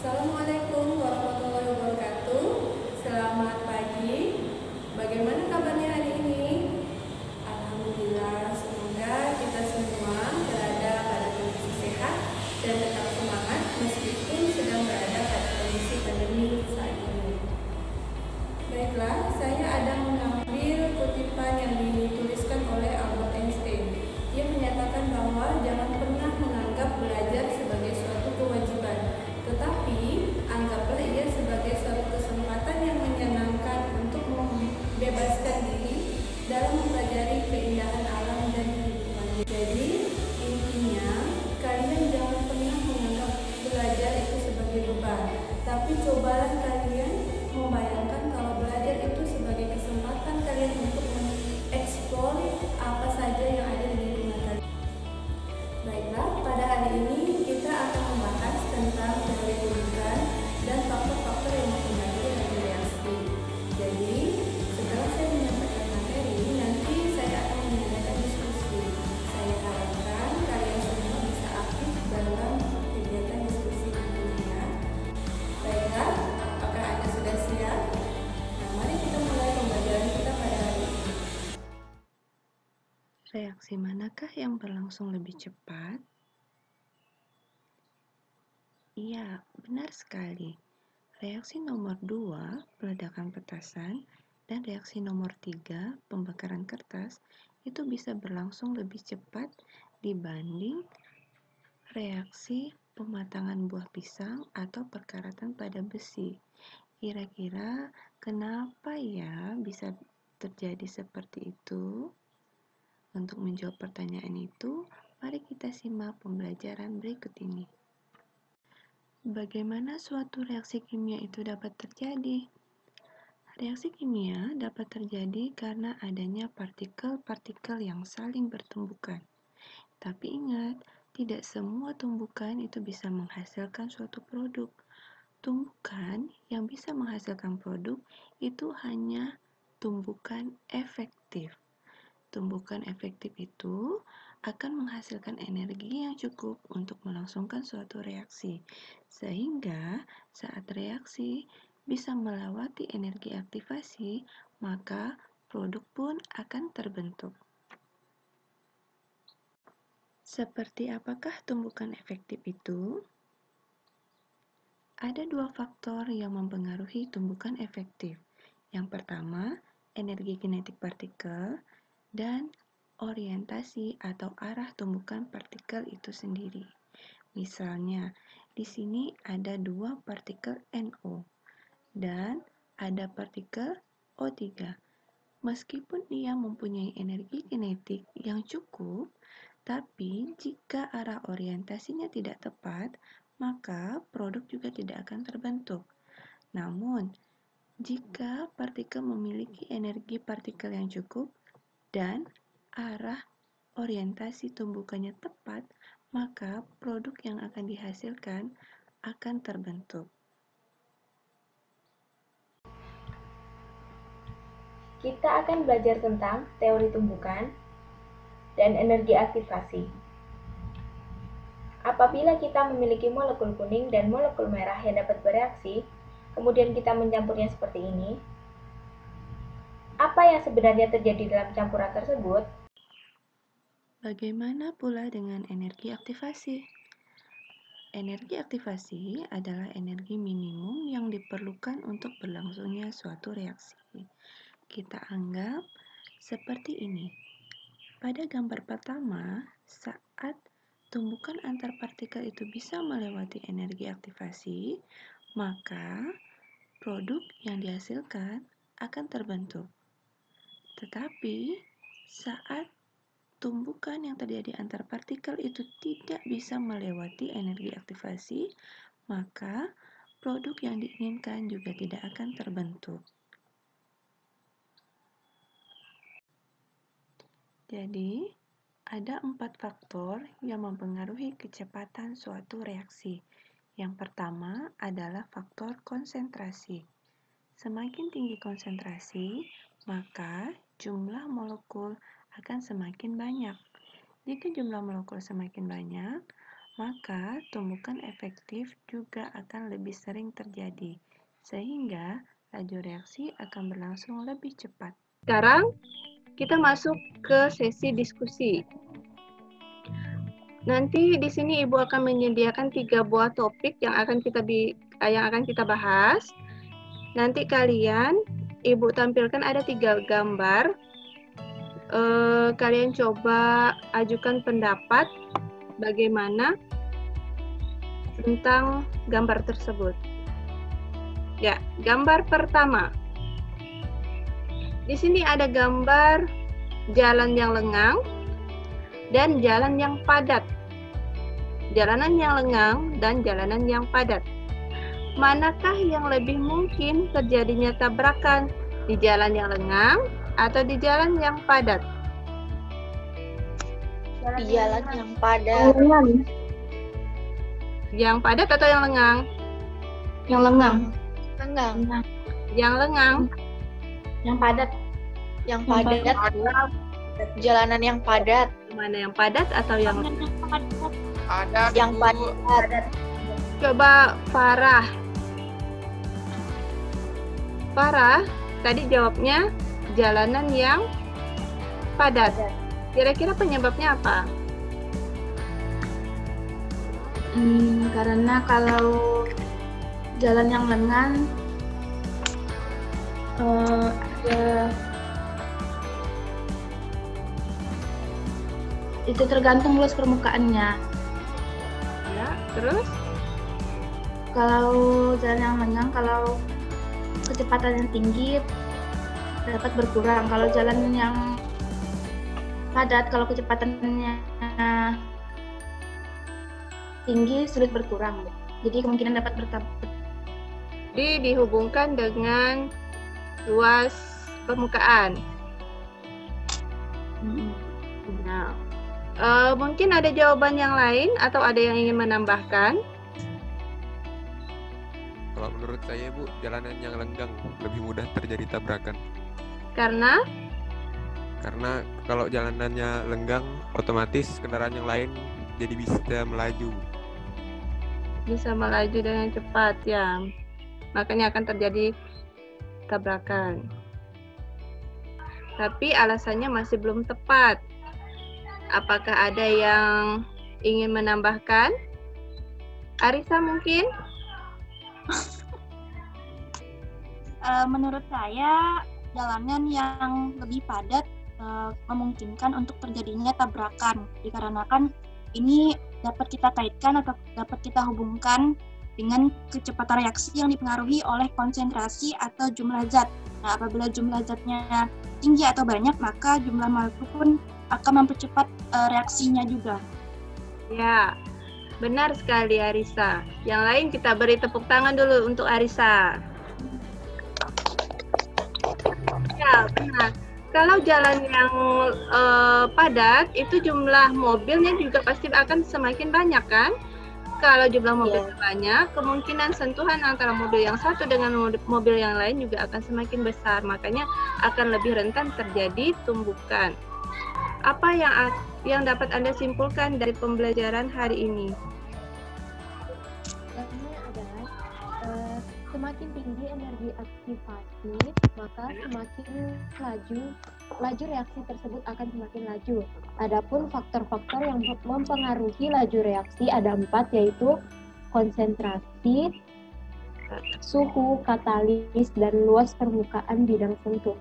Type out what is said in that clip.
Assalamualaikum warahmatullahi wabarakatuh. Selamat pagi. Bagaimana kabarnya hari ini? Alhamdulillah, semoga kita semua berada pada kondisi sehat dan tetap semangat meskipun sedang berada pada kondisi pandemi saat ini. Baiklah, saya ada mengambil kutipan yang dituliskan oleh Albert Einstein. Dia menyatakan bahwa jangan pernah menganggap belajar sebagai suatu kewajiban, tetapi anggaplah ia sebagai suatu kesempatan yang menyenangkan untuk membebaskan diri dalam mempelajari keindahan alam dan kehidupan. Jadi, intinya kalian jangan pernah menganggap belajar itu sebagai beban, tapi cobalah kalian membayangkan kalau belajar itu sebagai kesempatan kalian untuk mengeksplor apa saja yang ada di lingkungan kalian. Baiklah, pada hari ini kita akan membahas tentang teori tumbukan dan faktor-faktor yang mempengaruhi reaksi. Jadi, setelah saya menyampaikan materi, nanti saya akan mengadakan diskusi. Saya harapkan kalian semua bisa aktif dalam kegiatan diskusi ini ya. Baiklah, apakah Anda sudah siap? Nah, mari kita mulai pembelajaran kita pada hari ini. Reaksi manakah yang berlangsung lebih cepat? Iya, benar sekali. Reaksi nomor 2, peledakan petasan, dan reaksi nomor 3, pembakaran kertas, itu bisa berlangsung lebih cepat dibanding reaksi pematangan buah pisang atau perkaratan pada besi. Kira-kira kenapa ya bisa terjadi seperti itu? Untuk menjawab pertanyaan itu, mari kita simak pembelajaran berikut ini. Bagaimana suatu reaksi kimia itu dapat terjadi? Reaksi kimia dapat terjadi karena adanya partikel-partikel yang saling bertumbukan. Tapi ingat, tidak semua tumbukan itu bisa menghasilkan suatu produk. Tumbukan yang bisa menghasilkan produk itu hanya tumbukan efektif. Tumbukan efektif itu akan menghasilkan energi yang cukup untuk melangsungkan suatu reaksi, sehingga saat reaksi bisa melewati energi aktivasi, maka produk pun akan terbentuk. Seperti apakah tumbukan efektif itu? Ada dua faktor yang mempengaruhi tumbukan efektif. Yang pertama, energi kinetik partikel, dan orientasi atau arah tumbukan partikel itu sendiri. Misalnya, di sini ada dua partikel NO dan ada partikel O3. Meskipun ia mempunyai energi kinetik yang cukup, tapi jika arah orientasinya tidak tepat, maka produk juga tidak akan terbentuk. Namun, jika partikel memiliki energi partikel yang cukup, dan arah orientasi tumbukannya tepat, maka produk yang akan dihasilkan akan terbentuk. Kita akan belajar tentang teori tumbukan dan energi aktivasi. Apabila kita memiliki molekul kuning dan molekul merah yang dapat bereaksi, kemudian kita mencampurnya seperti ini, apa yang sebenarnya terjadi dalam campuran tersebut? Bagaimana pula dengan energi aktivasi? Energi aktivasi adalah energi minimum yang diperlukan untuk berlangsungnya suatu reaksi. Kita anggap seperti ini. Pada gambar pertama, saat tumbukan antar partikel itu bisa melewati energi aktivasi, maka produk yang dihasilkan akan terbentuk. Tetapi, saat tumbukan yang terjadi antar partikel itu tidak bisa melewati energi aktivasi, maka produk yang diinginkan juga tidak akan terbentuk. Jadi, ada 4 faktor yang mempengaruhi kecepatan suatu reaksi. Yang pertama adalah faktor konsentrasi. Semakin tinggi konsentrasi, maka jumlah molekul akan semakin banyak. Jika jumlah molekul semakin banyak, maka tumbukan efektif juga akan lebih sering terjadi, sehingga laju reaksi akan berlangsung lebih cepat. Sekarang kita masuk ke sesi diskusi. Nanti di sini Ibu akan menyediakan 3 buah topik yang akan kita bahas. Nanti kalian, Ibu tampilkan ada 3 gambar. Kalian coba ajukan pendapat bagaimana tentang gambar tersebut. Ya, gambar pertama. Di sini ada gambar jalan yang lengang dan jalan yang padat. Jalanan yang lengang dan jalanan yang padat. Manakah yang lebih mungkin terjadinya tabrakan? Di jalan yang lengang atau di jalan yang padat? Di jalan yang padat. Yang padat atau yang lengang? Yang lengang. Lengang. Yang lengang? Yang padat. Yang padat, Bu. Jalanan yang padat. Mana yang padat atau yang Ada Yang Bu. padat. Coba Farah. Farah, tadi jawabnya jalanan yang padat. Kira-kira penyebabnya apa? Karena kalau jalan yang lengang itu tergantung luas permukaannya. Ya, terus? Kalau jalan yang lengang, kalau kecepatannya tinggi dapat berkurang. Kalau jalan yang padat, kalau kecepatannya tinggi sulit berkurang. Jadi kemungkinan dapat bertambah. Jadi dihubungkan dengan luas permukaan. Nah, mungkin ada jawaban yang lain atau ada yang ingin menambahkan? Kalau menurut saya Bu, jalanan yang lenggang lebih mudah terjadi tabrakan. Karena Kalau jalanannya lenggang, otomatis kendaraan yang lain jadi bisa melaju. bisa melaju dengan cepat ya. Makanya akan terjadi tabrakan. Tapi alasannya masih belum tepat. Apakah ada yang ingin menambahkan? Arisa mungkin? Menurut saya, jalanan yang lebih padat memungkinkan untuk terjadinya tabrakan, dikarenakan ini dapat kita kaitkan atau dapat kita hubungkan dengan kecepatan reaksi yang dipengaruhi oleh konsentrasi atau jumlah zat. Nah, apabila jumlah zatnya tinggi atau banyak, maka jumlah molekul pun akan mempercepat reaksinya juga. Ya, benar sekali Arisa. Yang lain kita beri tepuk tangan dulu untuk Arisa. Ya, benar. Kalau jalan yang padat, itu jumlah mobilnya juga pasti akan semakin banyak kan? Kalau jumlah mobil banyak, kemungkinan sentuhan antara mobil yang satu dengan mobil yang lain juga akan semakin besar. Makanya akan lebih rentan terjadi tumbukan. Apa yang dapat Anda simpulkan dari pembelajaran hari ini? Yang adalah semakin tinggi energi aktivasi, maka semakin laju reaksi tersebut akan semakin laju. Adapun faktor-faktor yang mempengaruhi laju reaksi ada 4, yaitu konsentrasi, suhu, katalis, dan luas permukaan bidang sentuh.